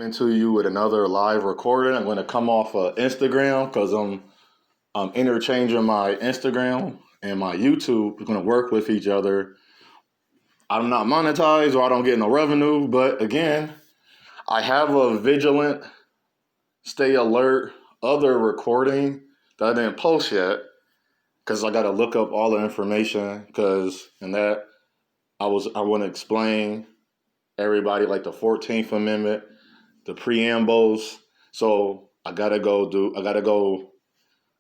Coming to you with another live recording. I'm going to come off of Instagram because I'm interchanging my Instagram and my YouTube. We're going to work with each other. I'm not monetized or I don't get no revenue, but again, I have a Vigilant, Stay Alert, other recording that I didn't post yet because I got to look up all the information because in that I want to explain everybody like the 14th Amendment, the preambles. So I gotta go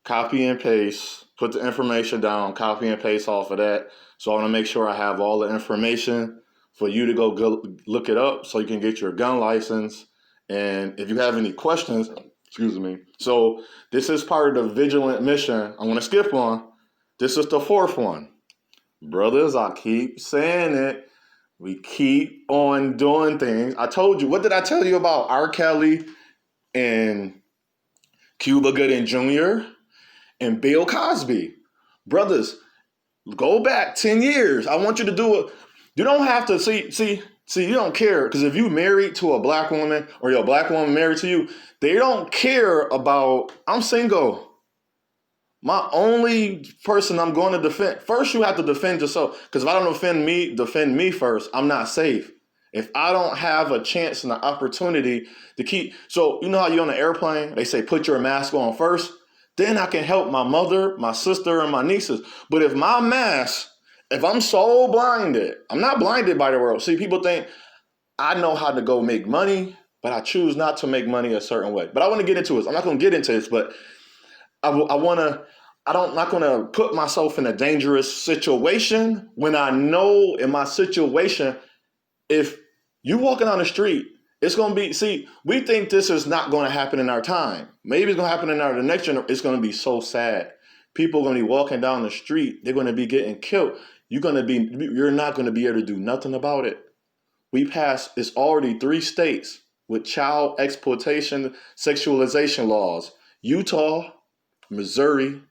copy and paste, put the information down, copy and paste off of that. So I want to make sure I have all the information for you to go look it up so you can get your gun license. And if you have any questions, excuse me. So this is part of the Vigilant mission. I'm gonna skip one. This is the fourth one. Brothers, I keep saying it. We keep on doing things. I told you, what did I tell you about R. Kelly and Cuba Gooding Jr. and Bill Cosby? Brothers, go back 10 years. I want you to do it. You don't have to see, you don't care. Because if you married to a black woman or your black woman married to you, they don't care about, I'm single. My only person I'm going to defend, first you have to defend yourself. Because if I don't defend me first, I'm not safe. If I don't have a chance and an opportunity to keep, so you know how you're on the airplane, they say put your mask on first, then I can help my mother, my sister, and my nieces. But if my mask, if I'm so blinded, I'm not blinded by the world. See, people think I know how to go make money, but I choose not to make money a certain way. But I want to get into this. I'm not going to get into this, but I'm not going to put myself in a dangerous situation when I know in my situation, if you walking on the street, it's going to be, see, we think this is not going to happen in our time. Maybe it's going to happen in the next generation. It's going to be so sad. People are going to be walking down the street. They're going to be getting killed. You're not going to be able to do nothing about it. It's already 3 states with child exploitation, sexualization laws. Utah, Missouri,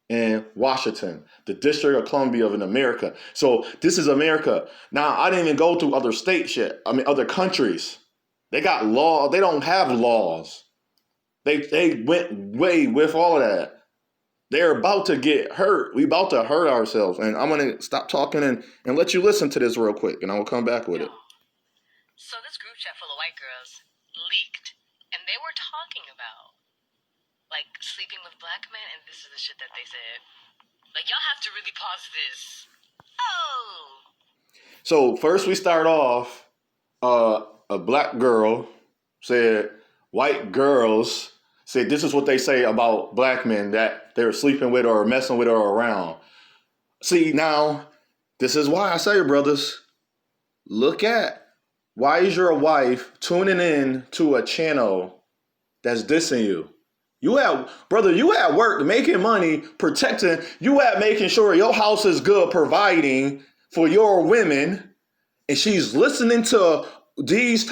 and Washington, the District of Columbia in America. So this is America. Now, I didn't even go through other states yet. I mean, other countries. They got law. They don't have laws. They went way with all of that. They're about to get hurt. We about to hurt ourselves. And I'm going to stop talking and let you listen to this real quick, and I will come back with it. So this group chat full of white girls leaked, and they were talking about like sleeping with black men, and this is the shit that they said. Like, y'all have to really pause this. Oh. So first we start off, a black girl said, white girls said this is what they say about black men that they're sleeping with or messing with or around. See, now, this is why I say, brothers, why is your wife tuning in to a channel that's dissing you? You at work making money, protecting, you at making sure your house is good, providing for your women, and she's listening to this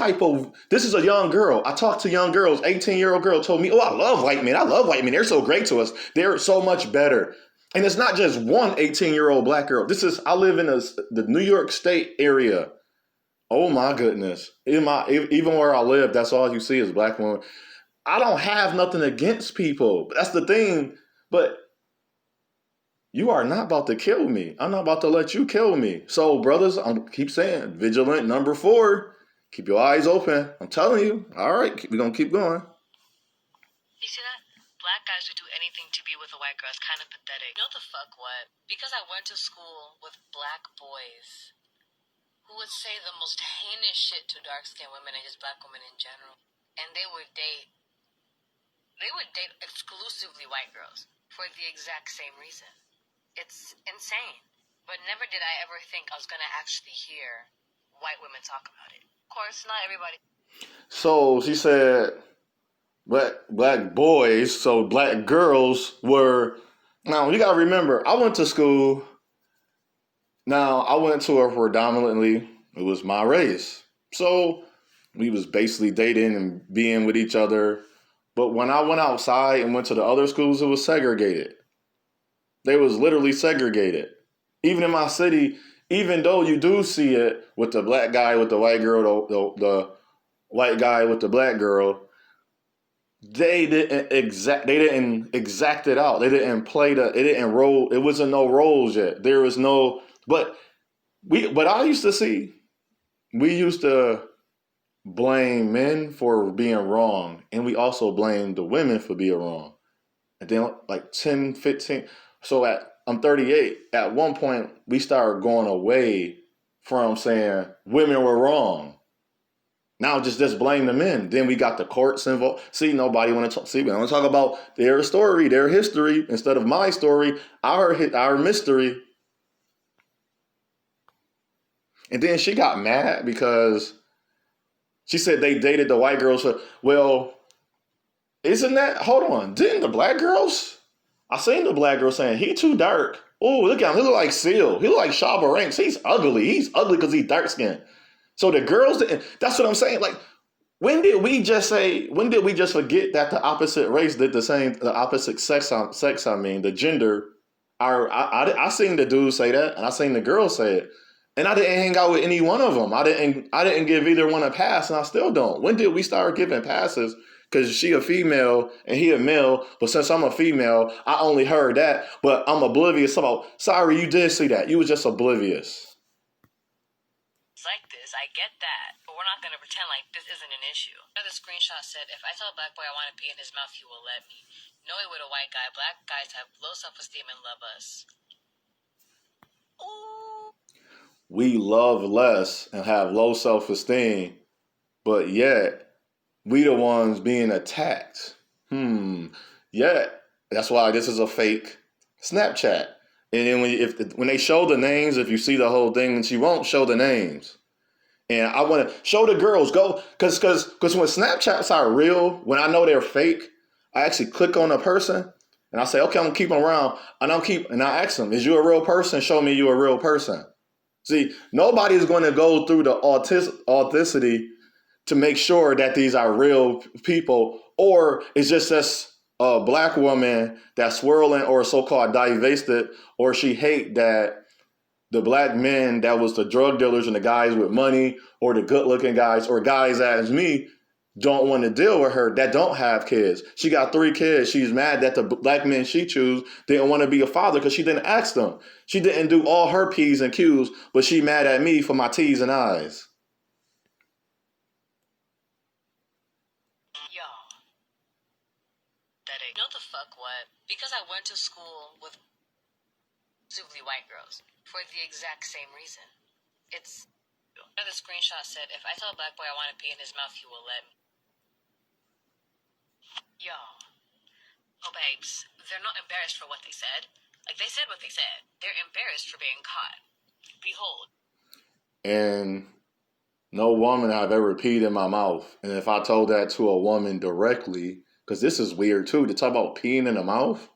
is a young girl. I talk to young girls, 18-year-old girl told me, oh, I love white men. They're so great to us. They're so much better. And it's not just one 18-year-old black girl. I live in the New York State area. Oh my goodness. Even where I live, that's all you see is black women. I don't have nothing against people. That's the thing. But you are not about to kill me. I'm not about to let you kill me. So, brothers, I keep saying, Vigilant number 4. Keep your eyes open. I'm telling you. All right, we're going to keep going. You see that? Black guys who do anything to be with a white girl is kind of pathetic. You know the fuck what? Because I went to school with black boys who would say the most heinous shit to dark-skinned women and just black women in general. And they would date exclusively white girls for the exact same reason. It's insane. But never did I ever think I was going to actually hear white women talk about it. Of course, not everybody. So she said black boys, so black girls were... Now, you got to remember, I went to school. Now, I went to a predominantly, it was my race. So we was basically dating and being with each other. But when I went outside and went to the other schools, it was segregated. They was literally segregated. Even in my city, even though you do see it with the black guy with the white girl, white guy with the black girl, they didn't exact it out. They didn't play it didn't roll. It wasn't no roles yet. There was no, but I used to see, we used to blame men for being wrong, and we also blame the women for being wrong. And then like 10, 15. So I'm 38. At one point, we started going away from saying women were wrong. Now just blame the men. Then we got the courts involved. See, nobody want to talk. See, we want to talk about their story, their history, instead of my story, our mystery. And then she got mad because she said they dated the white girls. Well, isn't that? Hold on. Didn't the black girls? I seen the black girl saying he too dark. Oh, look at him. He look like Seal. He look like Shabba Ranks. He's ugly. He's ugly because he's dark skinned. So the girls didn't. That's what I'm saying. Like, when did we just forget that the opposite race did the same? The opposite sex. I mean, the gender. I seen the dudes say that, and I seen the girls say it. And I didn't hang out with any one of them. I didn't give either one a pass, and I still don't. When did we start giving passes? Because she a female and he a male, but since I'm a female, I only heard that, but I'm oblivious about, sorry, you did see that. You was just oblivious. It's like this, I get that, but we're not going to pretend like this isn't an issue. Another screenshot said, if I tell a black boy I want to pee in his mouth, he will let me. No way with a white guy. Black guys have low self-esteem and love us. Ooh. We love less and have low self-esteem, but yet we the ones being attacked. Yeah, that's why this is a fake Snapchat. And then when they show the names, if you see the whole thing, she won't show the names. And I want to show the girls, go, because when Snapchats are real, when I know they're fake, I actually click on a person and I say, okay, I'm gonna keep them around, and I ask them, is you a real person? Show me you a real person. See, nobody's going to go through the authenticity to make sure that these are real people, or it's just this black woman that's swirling or so-called divested, or she hate that the black men that was the drug dealers and the guys with money, or the good-looking guys, or guys as me, don't want to deal with her that don't have kids. She got 3 kids. She's mad that the black men she chose didn't want to be a father because she didn't ask them. She didn't do all her P's and Q's, but she mad at me for my T's and I's. Y'all. You know the fuck what? Because I went to school with exclusively white girls for the exact same reason. It's another screenshot said, if I tell a black boy I want to pee in his mouth, he will let me. Y'all. Oh, babes, they're not embarrassed for what they said. Like, they said what they said. They're embarrassed for being caught. Behold. And no woman I've ever peed in my mouth. And if I told that to a woman directly, because this is weird too, to talk about peeing in the mouth.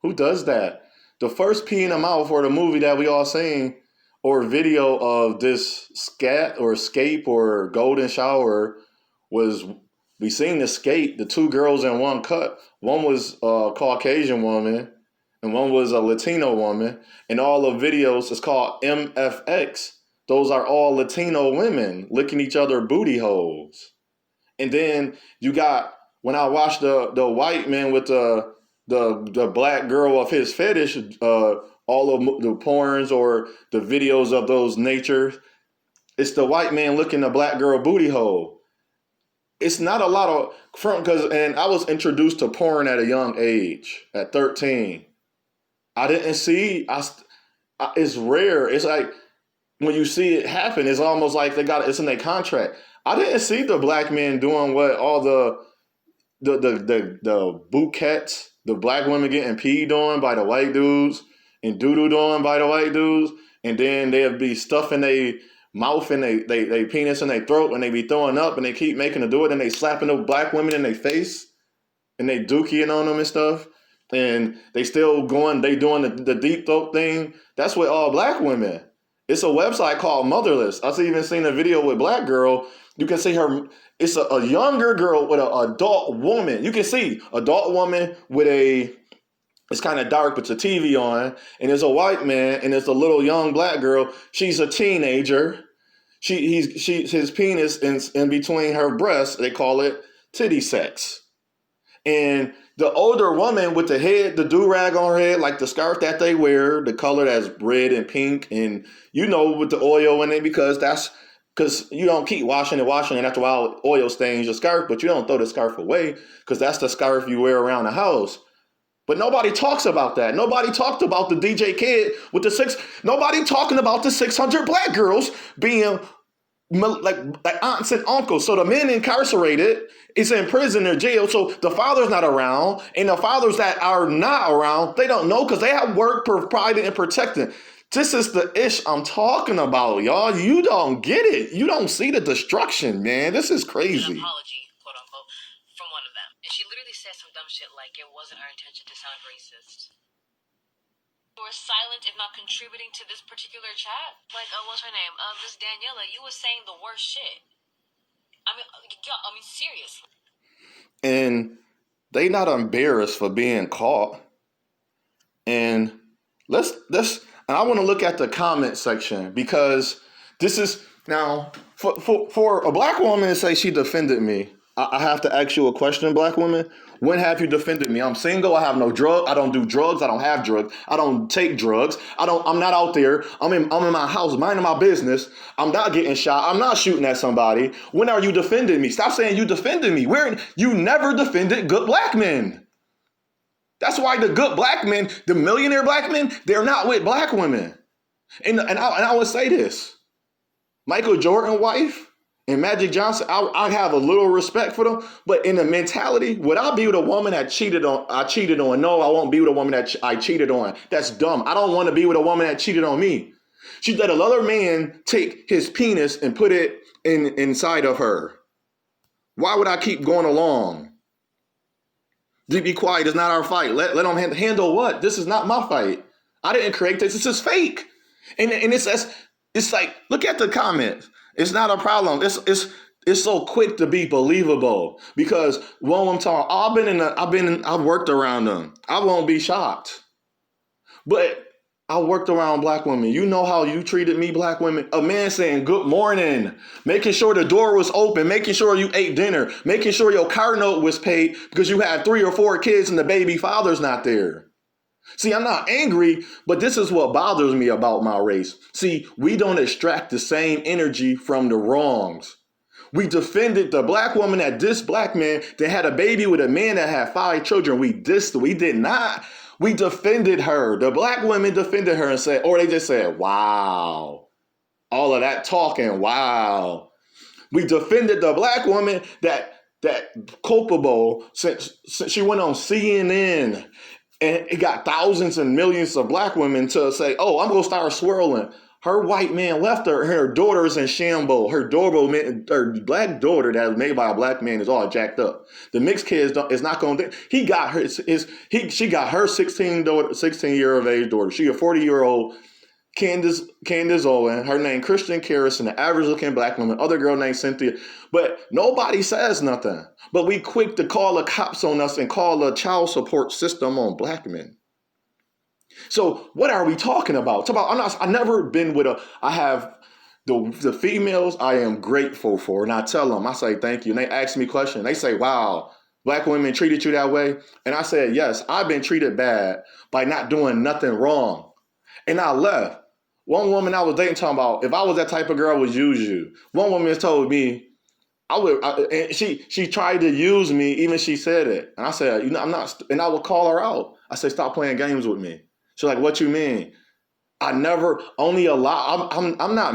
Who does that? The first pee in the mouth, or the movie that we all seen, or video of this scat or escape or golden shower, was we seen Escape, the 2 girls in one cut. One was a Caucasian woman and one was a Latino woman. And all the videos is called MFX. Those are all Latino women licking each other booty holes. And then you got, when I watched the white man with the black girl of his fetish, all of the porns or the videos of those natures, it's the white man licking the black girl booty hole. It's not a lot of and I was introduced to porn at a young age, at 13. I didn't see. It's rare. It's like when you see it happen, it's almost like it's in their contract. I didn't see the black men doing what all the bouquets, the black women getting peed on by the white dudes and doo-doo on by the white dudes, and then they'd be stuffing their mouth and they penis in their throat, and they be throwing up, and they keep making them do it, and they slapping the black women in their face, and they dookieing on them and stuff, and they still doing the deep throat thing. That's with all black women. It's a website called Motherless. I've even seen a video with black girl. You can see her. It's a younger girl with an adult woman. You can see adult woman with it's kind of dark, but the TV on, and there's a white man, and there's a little young black girl. She's a teenager. His penis in between her breasts. They call it titty sex. And the older woman with the do-rag on her head, like the scarf that they wear, the color that's red and pink, and with the oil in it, because you don't keep washing and after a while oil stains your scarf, but you don't throw the scarf away because that's the scarf you wear around the house. But nobody talks about that. Nobody talked about the DJ kid with nobody talking about the 600 black girls being like aunts and uncles. So the men incarcerated is in prison or jail. So the father's not around, and the fathers that are not around, they don't know because they have work provided and protected. This is the ish I'm talking about, y'all. You don't get it. You don't see the destruction, man. This is crazy. An apology, quote unquote, from one of them. And she literally said some dumb shit like it wasn't her intention to sound racist. You were silent if not contributing to this particular chat. Like, what's her name? This Daniela, you were saying the worst shit. I mean, seriously. And they not embarrassed for being caught. And and I want to look at the comment section because this is now for a black woman to say she defended me. I have to ask you a question, black woman. When have you defended me? I'm single. I have no drug. I don't do drugs. I don't have drugs. I don't take drugs. I'm not out there. I'm in my house minding my business. I'm not getting shot. I'm not shooting at somebody. When are you defending me? Stop saying you defended me. You never defended good black men. That's why the good black men, the millionaire black men, they're not with black women. And I would say this. Michael Jordan's wife and Magic Johnson, I have a little respect for them, but in the mentality, would I be with a woman that I cheated on? No, I won't be with a woman that I cheated on. That's dumb. I don't want to be with a woman that cheated on me. She let another man take his penis and put it inside of her. Why would I keep going along? Be quiet. It's not our fight. Let them handle what? This is not my fight. I didn't create this. This is fake. And it's like, look at the comments. It's not a problem. It's so quick to be believable because when I'm talking, I've worked around them. I won't be shocked. But I worked around black women. You know how you treated me, black women. A man saying good morning, making sure the door was open, making sure you ate dinner, making sure your car note was paid because you had 3 or 4 kids and the baby father's not there. See, I'm not angry, but this is what bothers me about my race. See, we don't extract the same energy from the wrongs. We defended the black woman that dissed black man that had a baby with a man that had 5 children. We did not. We defended her. The black women defended her and said, or they just said, wow. All of that talking, wow. We defended the black woman that culpable since she went on CNN and it got thousands and millions of black women to say, oh, I'm going to start swirling. Her white man left her. Her daughter's in shambles. Her black daughter that was made by a black man is all jacked up. The mixed kid is not going to. He got her. She got her 16-year-of-age daughter. She a 40-year-old Candace Owen. Her name Christian Karras, the average looking black woman. Other girl named Cynthia. But nobody says nothing. But we quick to call the cops on us and call the child support system on black men. So what are we talking about? I've never been with I have the females I am grateful for. And I tell them, I say, thank you. And they ask me questions. They say, wow, black women treated you that way. And I said, yes, I've been treated bad by not doing nothing wrong. And I left. One woman I was dating talking about, if I was that type of girl, I would use you. One woman told me, and she tried to use me, even she said it. And I said, I'm not, and I would call her out. I said, stop playing games with me. She's like, what you mean? I'm not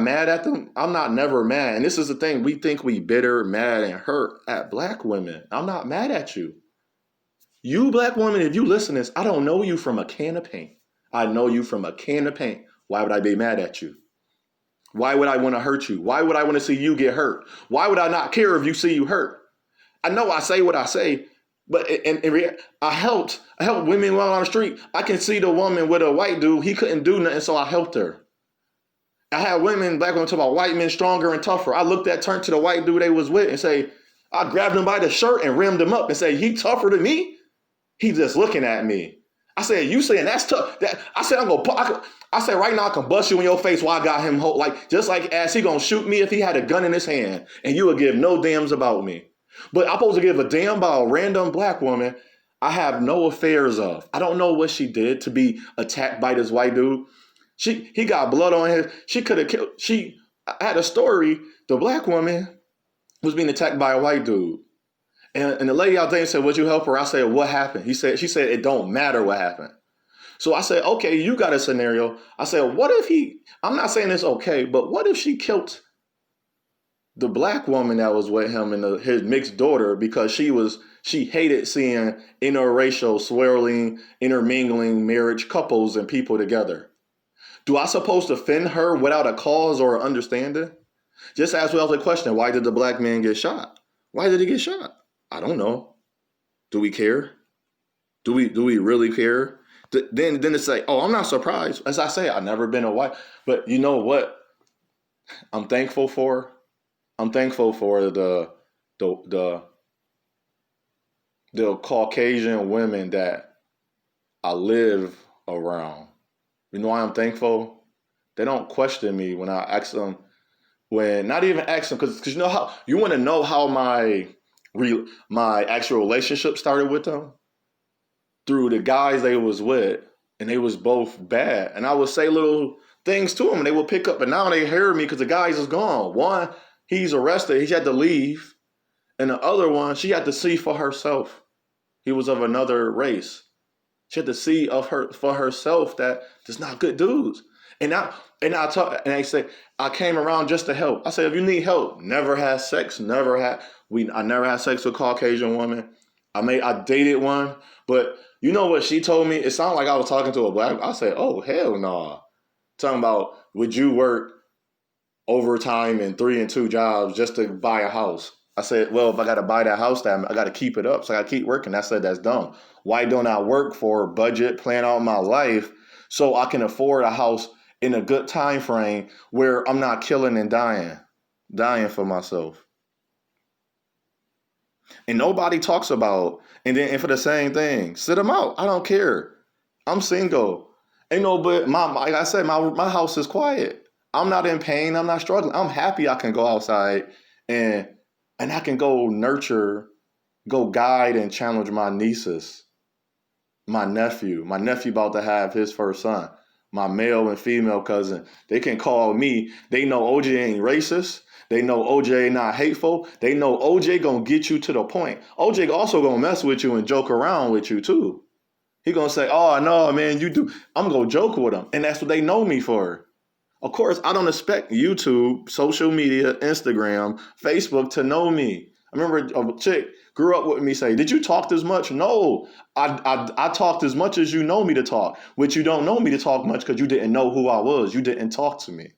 mad at them. I'm not never mad. And this is the thing. We think we bitter, mad, and hurt at black women. I'm not mad at you. You black women, if you listen to this, I don't know you from a can of paint. I know you from a can of paint. Why would I be mad at you? Why would I want to hurt you? Why would I want to see you get hurt? Why would I not care if you see you hurt? I know I say what I say, but I helped women while on the street. I can see the woman with a white dude. He couldn't do nothing, so I helped her. I had black women talk about white men stronger and tougher. I turned to the white dude they was with and say, I grabbed him by the shirt and rimmed him up and say, he tougher than me? He just looking at me. I said, you saying that's tough. I said, I said, right now I can bust you in your face while I got him, like, just like as he gonna shoot me if he had a gun in his hand, and you would give no damns about me. But I'm supposed to give a damn about a random black woman I have no affairs of. I don't know what she did to be attacked by this white dude. He got blood on his, she could have killed, I had a story, the black woman was being attacked by a white dude. And the lady out there said, would you help her? I said, what happened? She said, it don't matter what happened. So I said, okay, you got a scenario. I said, what if I'm not saying it's okay, but what if she killed the black woman that was with him and his mixed daughter because she hated seeing interracial, swirling, intermingling marriage couples and people together? Do I supposed to defend her without a cause or understanding? Just ask well the question, why did the black man get shot? Why did he get shot? I don't know. Do we care? Do we really care? Then it's like, oh, I'm not surprised. As I say, I've never been a white, but you know what? I'm thankful for the Caucasian women that I live around. You know why I'm thankful? They don't question me when I ask them. When not even ask them, because you know how you want to know how my actual relationship started with them through the guys they was with, and they was both bad. And I would say little things to them, and they would pick up. And now they hear me because the guys is gone. One, he's arrested. He had to leave, and the other one, she had to see for herself. He was of another race. She had to see for herself that there's not good dudes. And I say I came around just to help. I said, if you need help, never had sex, I never had sex with a Caucasian woman. I dated one, but you know what she told me? It sounded like I was talking to a black. I said, oh hell no. Nah. Talking about, would you work overtime and 3 and 2 jobs just to buy a house? I said, well, if I got to buy that house, I got to keep it up. So I got to keep working. I said, that's dumb. Why don't I work for a budget, plan out my life so I can afford a house in a good time frame where I'm not killing and dying for myself? And nobody talks about, and for the same thing, sit them out. I don't care. I'm single. But like I said, my house is quiet. I'm not in pain. I'm not struggling. I'm happy I can go outside and I can go guide and challenge my nieces, my nephew about to have his first son, my male and female cousin. They can call me. They know OJ ain't racist. They know OJ not hateful. They know OJ gonna get you to the point. OJ also gonna mess with you and joke around with you too. He gonna say, oh no, man, you do. I'm gonna joke with him. And that's what they know me for. Of course, I don't expect YouTube, social media, Instagram, Facebook to know me. I remember a chick grew up with me say, did you talk this much? No, I talked as much as you know me to talk, which you don't know me to talk much because you didn't know who I was. You didn't talk to me.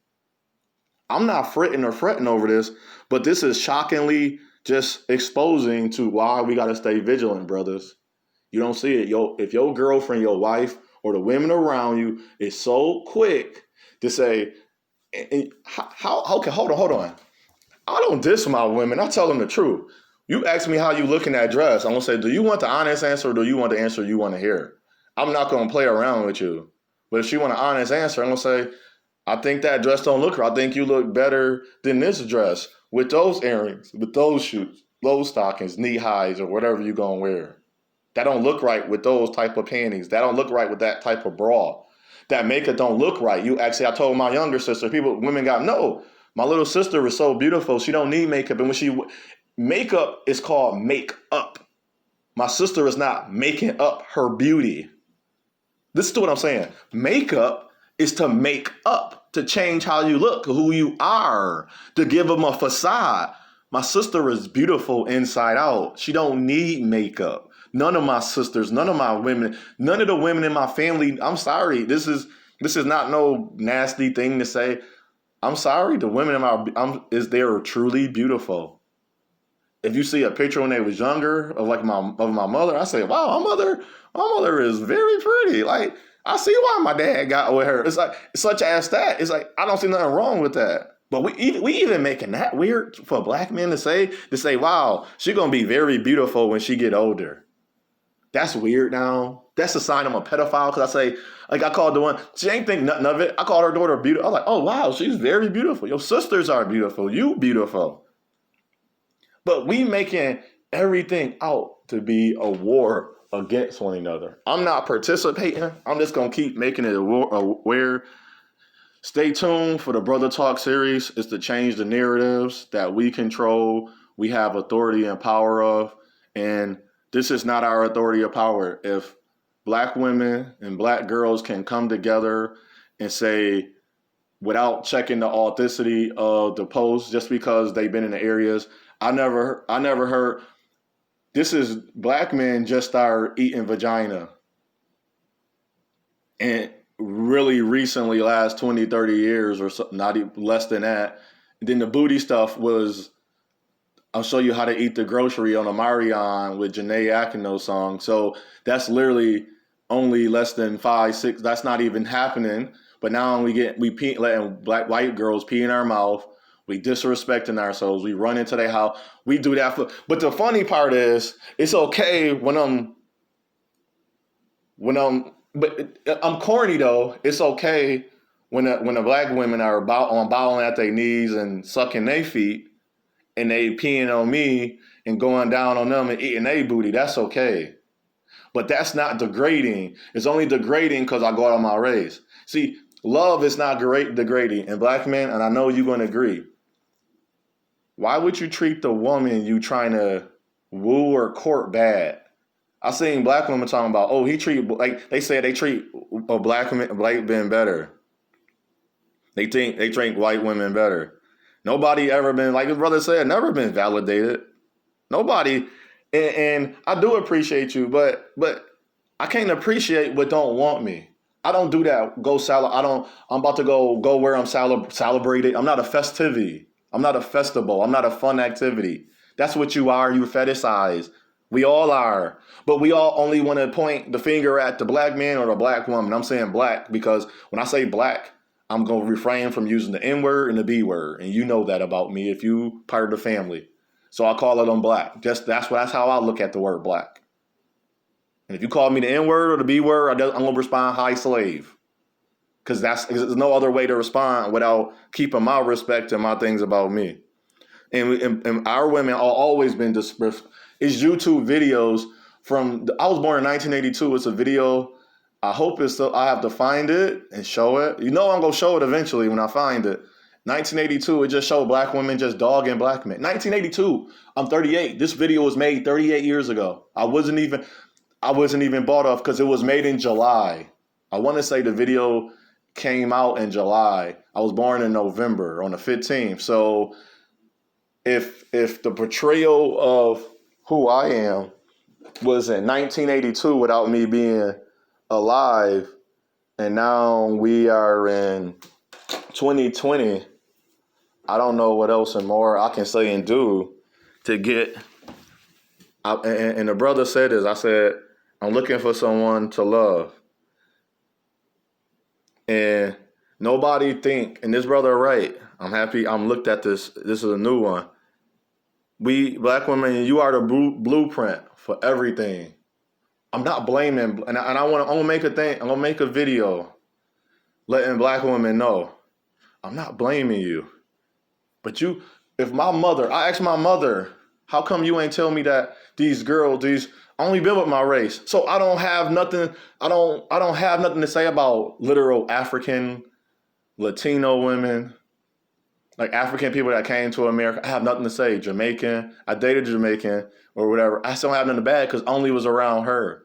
I'm not fretting over this, but this is shockingly just exposing to why we got to stay vigilant, brothers. You don't see it. If your girlfriend, your wife, or the women around you is so quick to say, okay, hold on. I don't diss my women. I tell them the truth. You ask me how you look in that dress. I'm going to say, do you want the honest answer or do you want the answer you want to hear? I'm not going to play around with you. But if she want an honest answer, I'm going to say, I think that dress don't look right. I think you look better than this dress with those earrings, with those shoes, those stockings, knee highs, or whatever you're going to wear. That don't look right with those type of panties. That don't look right with that type of bra. That makeup don't look right. I told my younger sister, women no. My little sister is so beautiful. She don't need makeup. And makeup is called make up. My sister is not making up her beauty. Listen to what I'm saying. Makeup is to make up, to change how you look, who you are, to give them a facade. My sister is beautiful inside out. She don't need makeup. None of my sisters, none of my women, none of the women in my family. I'm sorry. This is not no nasty thing to say. I'm sorry. The women they're truly beautiful. If you see a picture when they was younger of my mother, I say, wow, my mother is very pretty. Like, I see why my dad got with her. It's like, such as that. It's like, I don't see nothing wrong with that. But we even making that weird for black men to say, wow, she's going to be very beautiful when she get older. that's weird now. That's a sign I'm a pedophile because I say, like I called the one, she ain't think nothing of it. I called her daughter beautiful. I was like, oh wow, she's very beautiful. Your sisters are beautiful. You beautiful. But we making everything out to be a war against one another. I'm not participating. I'm just gonna keep making it aware. Stay tuned for the Brother Talk series. It's to change the narratives that we control, we have authority and power of. And this is not our authority or power. If black women and black girls can come together and say, without checking the authenticity of the post, just because they've been in the areas, I never heard, this is black men just started eating vagina. And really recently, last 20, 30 years or so, not even less than that. And then the booty stuff was, I'll show you how to eat the grocery on a Marion with Janae Akino's song. So that's literally only less than 5, 6. That's not even happening. But now we pee, letting white girls pee in our mouth. We disrespecting ourselves. We run into their house. We do that. But the funny part is, it's okay when but I'm corny though. It's okay when the black women are bowing at their knees and sucking their feet, and they peeing on me and going down on them and eating their booty. That's okay. But that's not degrading. It's only degrading because I go out on my race. See, love is not degrading. And black men, and I know you're going to agree, why would you treat the woman you trying to woo or court bad? I seen black women talking about, oh, they say they treat black men better. They think they treat white women better. Nobody ever been, like his brother said, never been validated. Nobody, and I do appreciate you, but I can't appreciate what don't want me. I don't do that. I'm about to go where I'm celebrated. I'm not a festivity. I'm not a festival. I'm not a fun activity. That's what you are. You fetishize. We all are. But we all only want to point the finger at the black man or the black woman. I'm saying black because when I say black, I'm going to refrain from using the N word and the B word. And you know that about me if you part of the family. So I call it on black. That's how I look at the word black. And if you call me the N word or the B word, I'm going to respond high slave. Because there's no other way to respond without keeping my respect and my things about me. And our women are always been disrespectful. It's YouTube videos I was born in 1982. It's a video. I hope it's still, I have to find it and show it. You know I'm going to show it eventually when I find it. 1982, it just showed black women just dogging black men. 1982, I'm 38. This video was made 38 years ago. I wasn't even bought off because it was made in July. I want to say the video came out in July. I was born in November on the 15th. So if the portrayal of who I am was in 1982 without me being alive, and now we are in 2020, I don't know what else and more I can say and do to get. And the brother said this. I said, I'm looking for someone to love. And nobody think, and this brother right, I'm happy I'm looked at this. This is a new one. We, black women, you are the blueprint for everything. I'm not blaming, and I'm gonna make I'm gonna make a video letting black women know I'm not blaming you. But I asked my mother, how come you ain't tell me that these only been with my race? So I don't have nothing, I don't have nothing to say about literal African, Latino women, like African people that came to America. I have nothing to say. Jamaican, I dated Jamaican or whatever. I still have nothing bad because only was around her.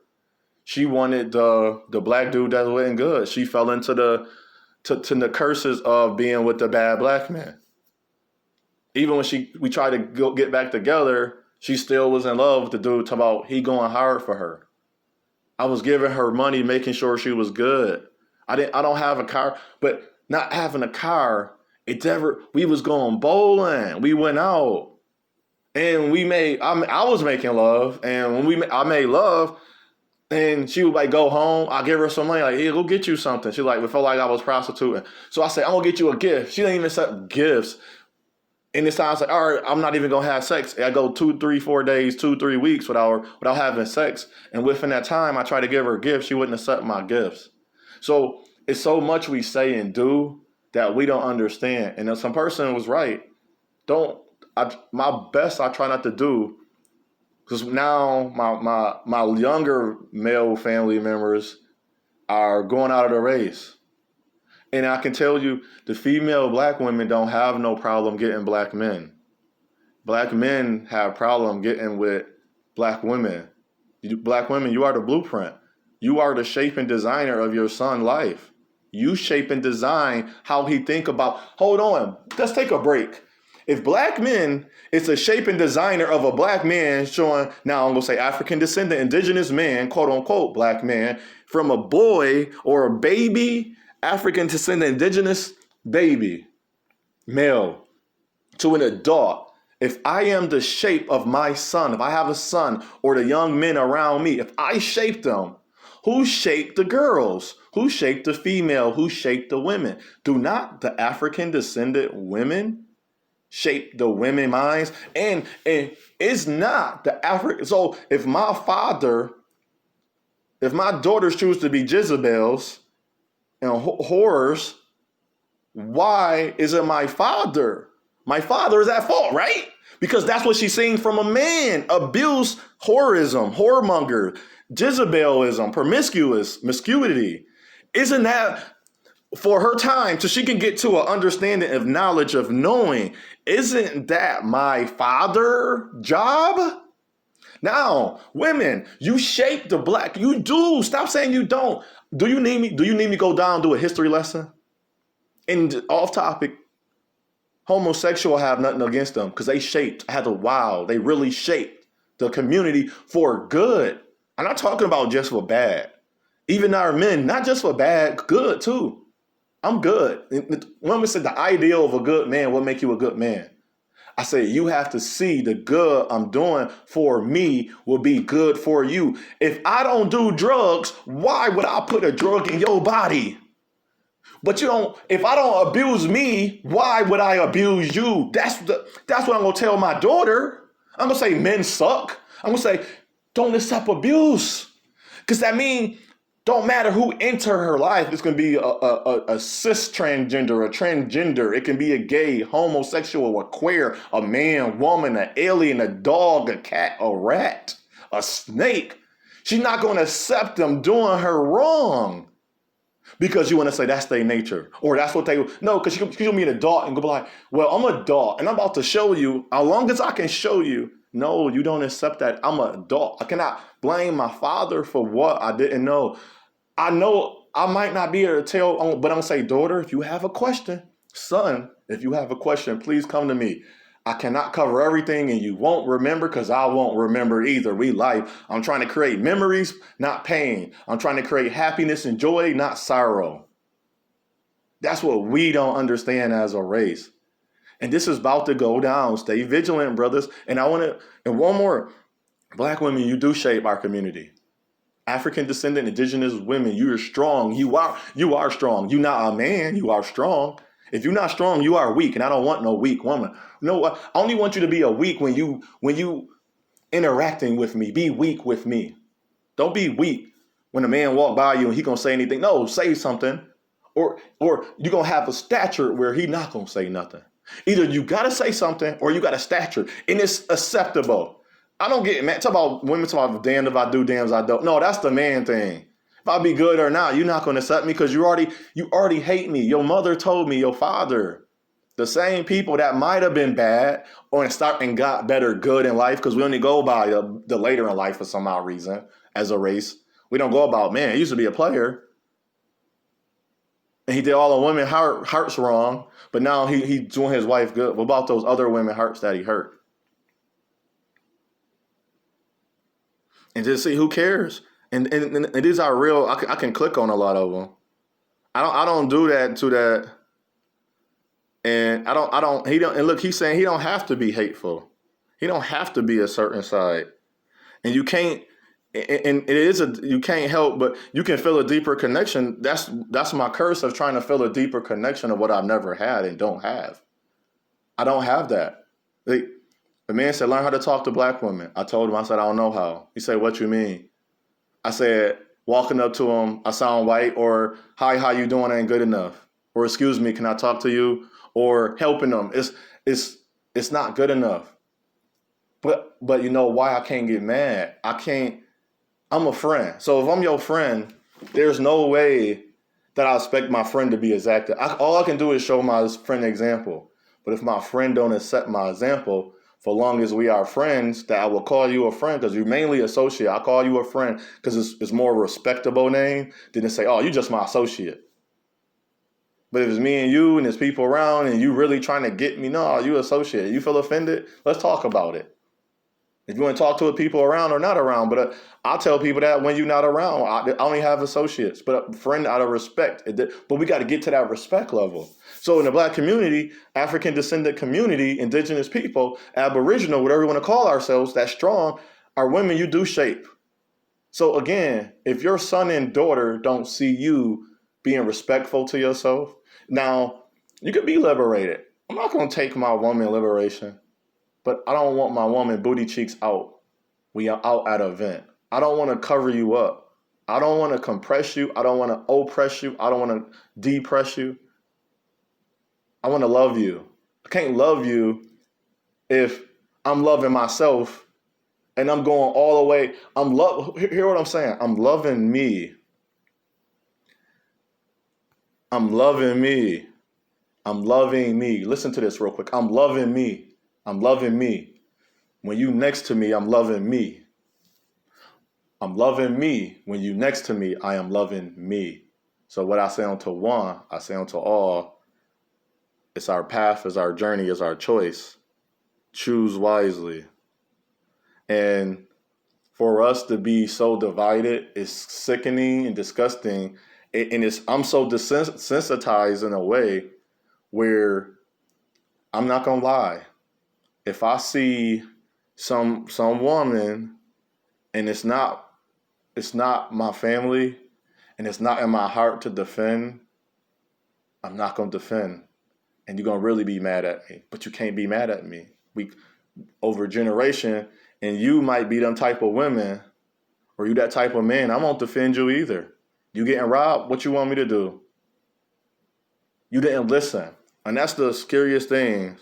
She wanted the black dude that wasn't good. She fell into the curses of being with the bad black man. Even when we tried to get back together, she still was in love with the dude talking about he going hard for her. I was giving her money, making sure she was good. I don't have a car, but not having a car, we was going bowling. We went out and I was making love. And when I made love and she would like go home, I give her some money, like, hey, go get you something. She like, it felt like I was prostituting. So I said, I'm gonna get you a gift. She didn't even accept gifts. And it sounds like, all right, I'm not even gonna have sex. I go 2, 3, 4 days, 2, 3 weeks without having sex. And within that time, I try to give her gifts. She wouldn't accept my gifts. So it's so much we say and do that we don't understand. And if some person was right, my best I try not to do, because now my younger male family members are going out of the race. And I can tell you, the female black women don't have no problem getting black men. Black men have problem getting with black women. Black women, you are the blueprint. You are the shape and designer of your son's life. You shape and design how he think about, hold on, let's take a break. If black men, it's a shape and designer of a black man showing, now I'm going to say African descendant, indigenous man, quote unquote, black man, from a boy or a baby, African descendant, indigenous baby, male, to an adult. If I am the shape of my son, if I have a son or the young men around me, if I shape them, who shaped the girls? Who shaped the female? Who shaped the women? Do not the African descendant women shape the women minds? And it's not the African. So if my daughters choose to be Jezebels and whores, why is it my father? My father is at fault, right? Because that's what she's seeing from a man. Abuse, whorism, whoremonger, Jezebelism, promiscuity. Isn't that for her time so she can get to an understanding of knowledge of knowing? Isn't that my father job? Now, women, you shape the black. You do. Stop saying you don't. Do you need me? Do you need me to go down and do a history lesson? And off topic, homosexual, I have nothing against them because they shaped, they really shaped the community for good. I'm not talking about just for bad. Even our men, not just for bad, good too. I'm good. Women said the ideal of a good man will make you a good man. I say you have to see the good I'm doing for me will be good for you. If I don't do drugs, why would I put a drug in your body? But if I don't abuse me, why would I abuse you? That's what I'm gonna tell my daughter. I'm gonna say men suck. I'm gonna say, don't accept abuse. Because that means don't matter who enter her life. It's gonna be a cis transgender, a transgender. It can be a gay, homosexual, a queer, a man, woman, an alien, a dog, a cat, a rat, a snake. She's not gonna accept them doing her wrong. Because you want to say that's their nature. Or that's what they, no, because she'll be an adult and go like, well, I'm an adult and I'm about to show you, as long as I can show you, no, you don't accept that. I'm an adult. I cannot blame my father for what I didn't know. I know I might not be able to tell, but I'm going to say, daughter, if you have a question, son, if you have a question, please come to me. I cannot cover everything and you won't remember because I won't remember either. We life. I'm trying to create memories, not pain. I'm trying to create happiness and joy, not sorrow. That's what we don't understand as a race. And this is about to go down. Stay vigilant, brothers. And one more, black women, you do shape our community. African descendant, indigenous women, you are strong. You are strong. You're not a man, you are strong. If you're not strong, you are weak, and I don't want no weak woman. No, I only want you to be a weak when you interacting with me. Be weak with me. Don't be weak when a man walk by you and he gonna say anything. No, say something, or you gonna have a stature where he not gonna say nothing. Either you gotta say something or you got a stature, and it's acceptable. I don't get mad. Talk about women talking about damned if I do, damned if I don't. No, that's the man thing. If I be good or not, you're not going to accept me because you already hate me. Your mother told me, your father, the same people that might have been bad or and got better good in life, because we only go by the later in life for some odd reason as a race. We don't go about, man, he used to be a player and he did all the women hurts wrong, but now he's doing his wife good. What about those other women hurts that he hurt? And just see who cares. And these are real. I can click on a lot of them. I don't do that to that. And and look, he's saying he don't have to be hateful. He don't have to be a certain side. And you can't, and you can't help, but you can feel a deeper connection. That's my curse of trying to feel a deeper connection of what I've never had and don't have. I don't have that. Like, the man said, learn how to talk to black women. I told him, I said, I don't know how. He said, what you mean? I said, walking up to him, I sound white, or hi, how you doing ain't good enough. Or excuse me, can I talk to you? Or helping them. It's not good enough. But you know why I can't get mad? I'm a friend. So if I'm your friend, there's no way that I expect my friend to be exact. All I can do is show my friend an example. But if my friend don't accept my example, for long as we are friends, that I will call you a friend because you're mainly associate. I call you a friend because it's more respectable name than to say, oh, you just my associate. But if it's me and you and there's people around and you really trying to get me, no, you associate. You feel offended? Let's talk about it. If you want to talk to people around or not around, but I'll tell people that when you're not around, I only have associates, but a friend out of respect. But we got to get to that respect level. So in the black community, African Descendant community, indigenous people, Aboriginal, whatever we want to call ourselves, that strong, our women you do shape. So again, if your son and daughter don't see you being respectful to yourself, now you can be liberated. I'm not going to take my woman liberation. But I don't want my woman booty cheeks out. We are out at an event. I don't want to cover you up. I don't want to compress you. I don't want to oppress you. I don't want to depress you. I want to love you. I can't love you if I'm loving myself and I'm going all the way. Hear what I'm saying. I'm loving me. I'm loving me. I'm loving me. Listen to this real quick. I'm loving me. I'm loving me. When you next to me, I'm loving me. I'm loving me. When you next to me, I am loving me. So what I say unto one, I say unto all. It's our path, it's our journey, it's our choice. Choose wisely. And for us to be so divided is sickening and disgusting. And I'm so desensitized in a way where I'm not gonna lie. If I see some woman and it's not my family and it's not in my heart to defend, I'm not going to defend. And you're going to really be mad at me. But you can't be mad at me. We over a generation, and you might be them type of women or you that type of man, I won't defend you either. You getting robbed, what you want me to do? You didn't listen. And that's the scariest thing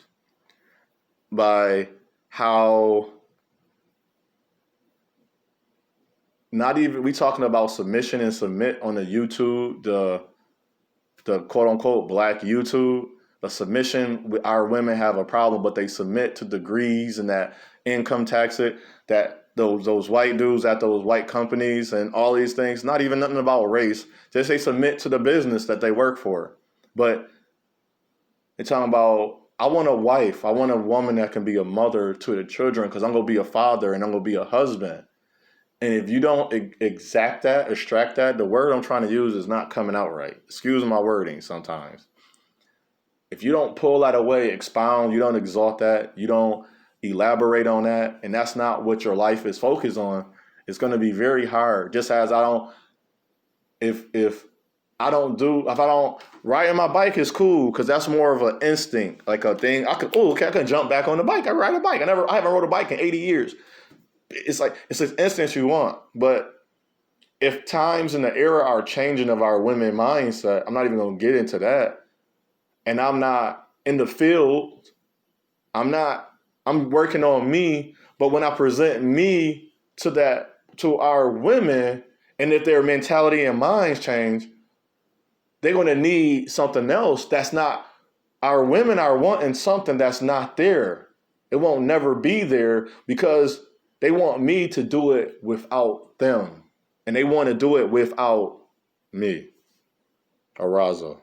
by how not even we talking about submission and submit on the YouTube, the quote unquote black YouTube. The submission, our women have a problem, but they submit to degrees and that income tax it, that those white dudes at those white companies and all these things, not even nothing about race. Just they submit to the business that they work for. But they're talking about, I want a wife. I want a woman that can be a mother to the children because I'm going to be a father and I'm going to be a husband. And if you don't extract that, the word I'm trying to use is not coming out right. Excuse my wording sometimes. If you don't pull that away, expound, you don't exalt that, you don't elaborate on that, and that's not what your life is focused on, it's going to be very hard. Just as if I don't riding my bike is cool because that's more of an instinct, like a thing. I can jump back on the bike. I ride a bike. I haven't rode a bike in 80 years. It's like it's this instinct you want, but if times in the era are changing of our women mindset, I'm not even going to get into that. And I'm not in the field. I'm working on me. But when I present me to our women, and if their mentality and minds change, they're going to need something else that's not, our women are wanting something that's not there. It won't never be there because they want me to do it without them. And they want to do it without me. Araza.